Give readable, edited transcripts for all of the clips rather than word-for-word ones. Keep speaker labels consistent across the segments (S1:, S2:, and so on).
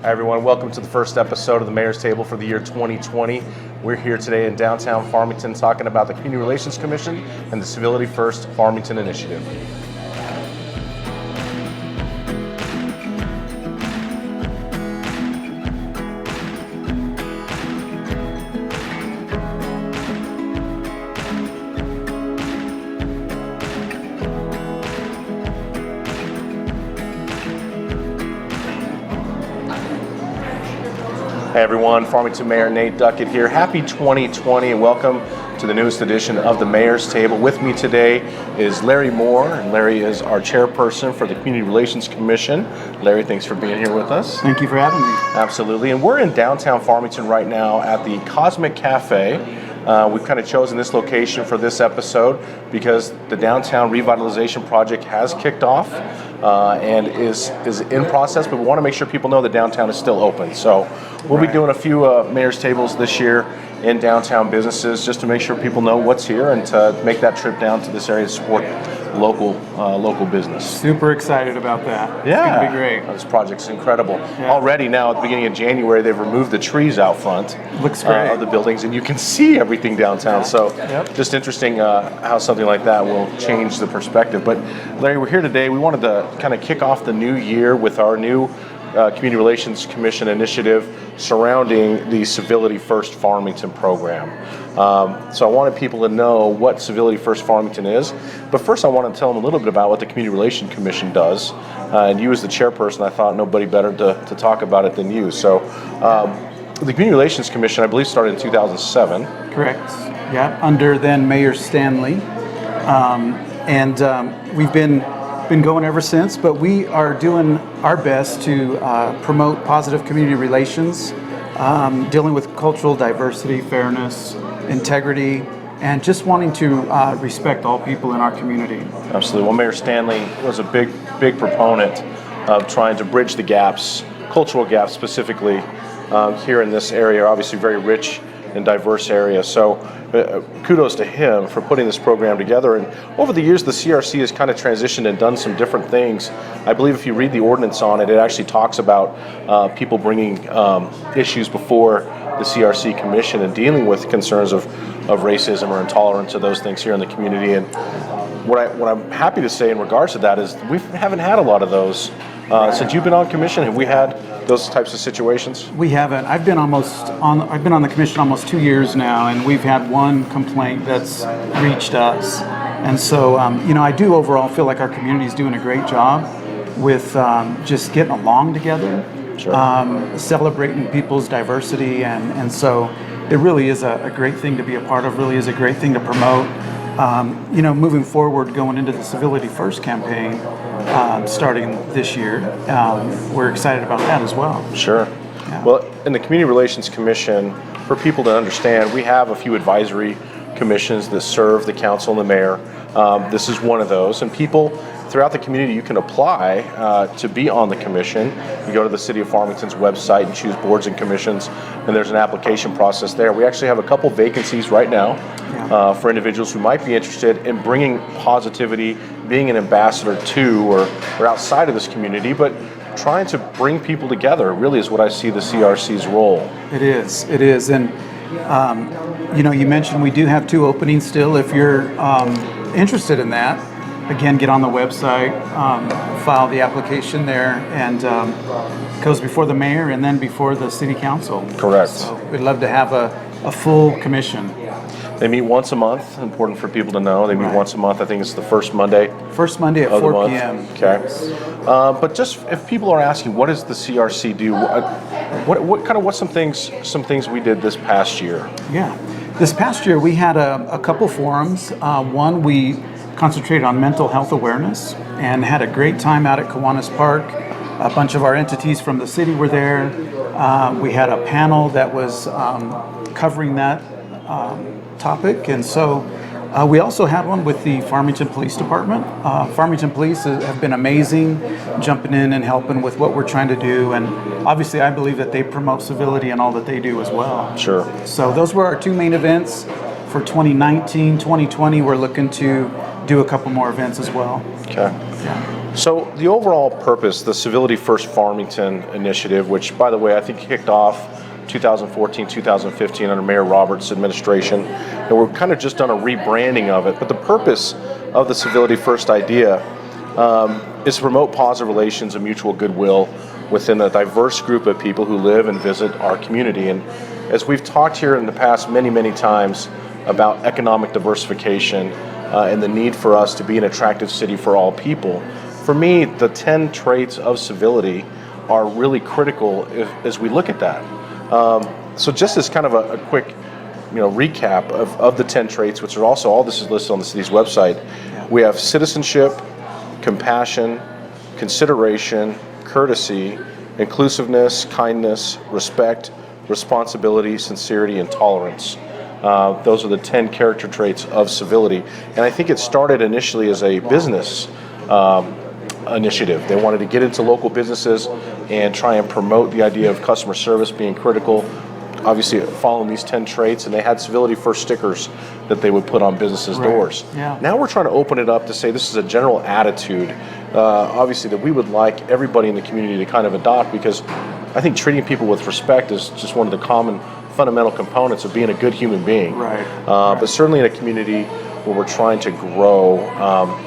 S1: Hi everyone, welcome to the first episode of the Mayor's Table for the year 2020. We're here today in downtown Farmington talking about the Community Relations Commission and the Civility First Farmington initiative. Hey everyone, Farmington Mayor Nate Duckett here. Happy 2020 and welcome to the newest edition of the Mayor's Table. With me today is Larry Moore, and Larry is our chairperson for the Community Relations Commission. Larry, thanks for being here with us.
S2: Thank you for having me.
S1: Absolutely, and we're in downtown Farmington right now at the Cosmic Cafe. We've kind of chosen this location for this episode because the downtown revitalization project has kicked off and is in process, but we want to make sure people know the downtown is still open. So we'll be doing a few mayor's tables this year in downtown businesses just to make sure people know what's here and to make that trip down to this area to support local business.
S2: Super excited about that.
S1: Yeah,
S2: it's gonna be great.
S1: This project's incredible.
S2: Yeah.
S1: Already now at the beginning of January, they've removed the trees out front
S2: Looks great.
S1: of the buildings, and you can see everything downtown. So
S2: Yep.
S1: just interesting how something like that will change the perspective. But Larry, we're here today. We wanted to kind of kick off the new year with our new Community Relations Commission initiative surrounding the Civility First Farmington program. So I wanted people to know what Civility First Farmington is. But first I want to tell them a little bit about what the Community Relations Commission does. And you as the chairperson, I thought nobody better to talk about it than you. So the Community Relations Commission, I believe, started in 2007.
S2: Correct. Yeah, under then Mayor Stanley. We've been going ever since, but we are doing our best to promote positive community relations, dealing with cultural diversity, fairness, integrity, and just wanting to respect all people in our community.
S1: Absolutely. Well, Mayor Stanley was a big proponent of trying to bridge the gaps, cultural gaps specifically, here in this area, obviously very rich and diverse area. So kudos to him for putting this program together. And over the years, the CRC has kind of transitioned and done some different things. I believe if you read the ordinance on it, it actually talks about people bringing issues before the CRC Commission and dealing with concerns of racism or intolerance of those things here in the community. And what I'm happy to say in regards to that is we haven't had a lot of those. Since you've been on commission, have we had those types of situations?
S2: We haven't. I've been on the commission almost 2 years now, and we've had one complaint that's reached us. And so, I do overall feel like our community is doing a great job with just getting along together,
S1: Sure.
S2: Celebrating people's diversity, and so it really is a great thing to be a part of. Really is a great thing to promote. Moving forward, going into the Civility First campaign, starting this year, we're excited about that as well.
S1: Sure.
S2: Yeah.
S1: Well, in the Community Relations Commission, for people to understand, we have a few advisory commissions that serve the council and the mayor. This is one of those, and people throughout the community, you can apply to be on the commission. You go to the City of Farmington's website and choose boards and commissions, and there's an application process there. We actually have a couple vacancies right now for individuals who might be interested in bringing positivity, being an ambassador to or outside of this community, but trying to bring people together really is what I see the CRC's role.
S2: It is, and you mentioned we do have 2 openings still. If you're interested in that, again, get on the website, file the application there, and it goes before the mayor and then before the city council.
S1: Correct.
S2: So we'd love to have a full commission.
S1: They meet once a month. Important for people to know. They meet once a month. I think it's the first Monday.
S2: First Monday at 4 p.m.
S1: Okay. But just if people are asking, what does the CRC do? What's some things we did this past year?
S2: Yeah. This past year we had a couple forums. One, we concentrated on mental health awareness and had a great time out at Kiwanis Park. A bunch of our entities from the city were there. We had a panel that was covering that topic, and so we also had one with the Farmington Police Department. Farmington Police have been amazing, jumping in and helping with what we're trying to do, and obviously I believe that they promote civility in all that they do as well.
S1: Sure.
S2: So those were our 2 main events for 2019. 2020 we're looking to do a couple more events as well.
S1: Okay.
S2: Yeah.
S1: So the overall purpose, the Civility First Farmington initiative, which, by the way, I think kicked off 2014, 2015 under Mayor Roberts' administration, and we're kind of just done a rebranding of it. But the purpose of the Civility First idea is to promote positive relations and mutual goodwill within a diverse group of people who live and visit our community. And as we've talked here in the past many, many times about economic diversification and the need for us to be an attractive city for all people, for me, the 10 traits of civility are really critical as we look at that. So just as kind of a quick recap of the 10 traits, which are also, all this is listed on the city's website. We have citizenship, compassion, consideration, courtesy, inclusiveness, kindness, respect, responsibility, sincerity, and tolerance. Those are the 10 character traits of civility. And I think it started initially as a business initiative. They wanted to get into local businesses and try and promote the idea of customer service being critical, obviously following these 10 traits, and they had Civility First stickers that they would put on businesses' doors.
S2: Yeah.
S1: Now we're trying to open it up to say this is a general attitude, obviously, that we would like everybody in the community to kind of adopt, because I think treating people with respect is just one of the common fundamental components of being a good human being.
S2: Right.
S1: But certainly in a community where we're trying to grow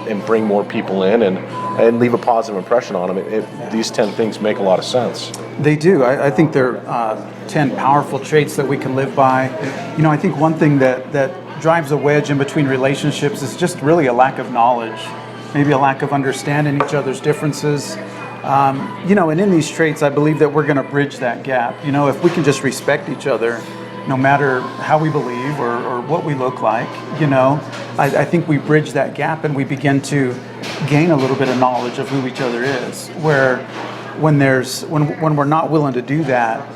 S1: and bring more people in and leave a positive impression on them, these 10 things make a lot of sense.
S2: They do. I think they're 10 powerful traits that we can live by. I think one thing that drives a wedge in between relationships is just really a lack of knowledge, maybe a lack of understanding each other's differences. And in these traits, I believe that we're going to bridge that gap. If we can just respect each other, no matter how we believe or what we look like, I think we bridge that gap and we begin to gain a little bit of knowledge of who each other is. Where when we're not willing to do that,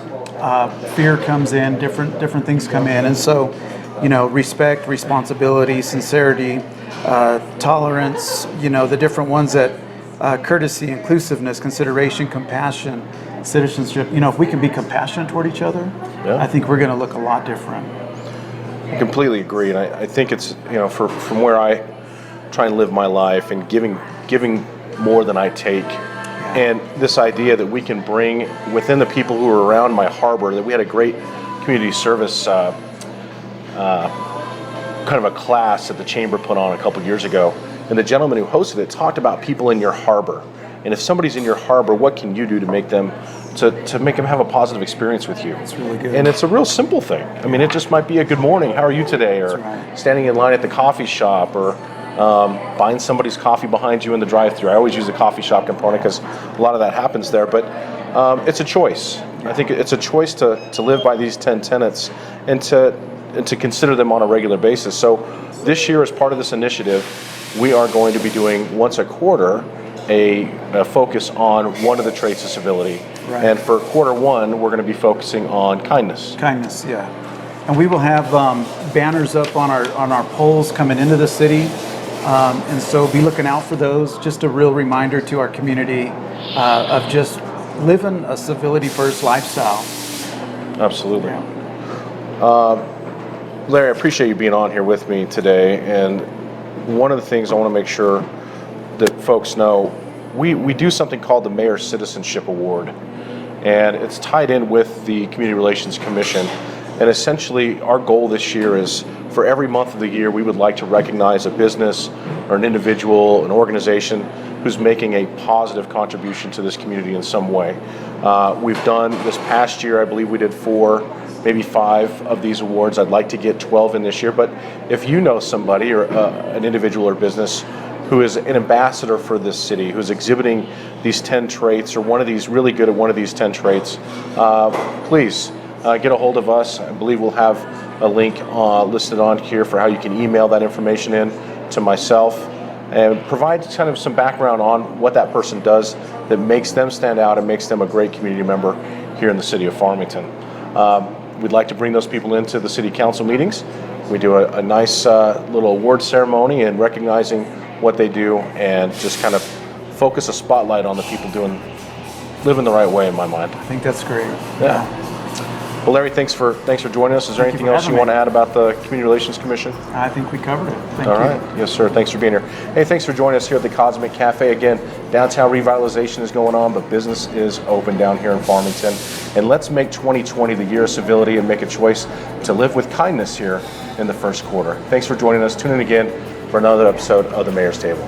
S2: fear comes in, different things come in, and so respect, responsibility, sincerity, tolerance, the different ones that courtesy, inclusiveness, consideration, compassion, citizenship. If we can be compassionate toward each other, I think we're going to look a lot different.
S1: I completely agree, and I think it's from where I try and live my life and giving more than I take, and this idea that we can bring within the people who are around my harbor. That we had a great community service kind of a class that the chamber put on a couple years ago, and the gentleman who hosted it talked about people in your harbor. And if somebody's in your harbor, what can you do to make them have a positive experience with you?
S2: It's really good.
S1: And it's a real simple thing. I mean, it just might be a good morning, how are you today? Or standing in line at the coffee shop, or buying somebody's coffee behind you in the drive-thru. I always use the coffee shop component because a lot of that happens there. But it's a choice. I think it's a choice to live by these 10 tenets and to consider them on a regular basis. So this year, as part of this initiative, we are going to be doing once a quarter a focus on one of the traits of civility.
S2: Right.
S1: And for quarter one, we're going to be focusing on kindness.
S2: Kindness, yeah. And we will have banners up on our poles coming into the city, and so be looking out for those. Just a real reminder to our community of just living a civility first lifestyle.
S1: Absolutely.
S2: Yeah.
S1: Larry, I appreciate you being on here with me today. And one of the things I want to make sure that folks know, we do something called the Mayor's Citizenship Award, and it's tied in with the Community Relations Commission. And essentially, our goal this year is for every month of the year, we would like to recognize a business or an individual, an organization who's making a positive contribution to this community in some way. We've done this past year, I believe we did 4, maybe 5 of these awards. I'd like to get 12 in this year, but if you know somebody or an individual or business who is an ambassador for this city, who's exhibiting these 10 traits, or really good at one of these 10 traits, please get a hold of us. I believe we'll have a link listed on here for how you can email that information in to myself and provide kind of some background on what that person does that makes them stand out and makes them a great community member here in the city of Farmington. We'd like to bring those people into the city council meetings. We do a nice little award ceremony and recognizing what they do, and just kind of focus a spotlight on the people living the right way, in my mind.
S2: I think that's great.
S1: Yeah. Well, Larry, thanks for joining us. Is there
S2: Thank you
S1: anything
S2: for
S1: else you
S2: having
S1: want to
S2: me.
S1: add about the Community Relations Commission?
S2: I think we covered it. Thank
S1: All
S2: you.
S1: right. Yes, sir. Thanks for being here. Hey, thanks for joining us here at the Cosmic Cafe. Again, downtown revitalization is going on, but business is open down here in Farmington. And let's make 2020 the year of civility and make a choice to live with kindness here in the first quarter. Thanks for joining us. Tune in again for another episode of The Mayor's Table.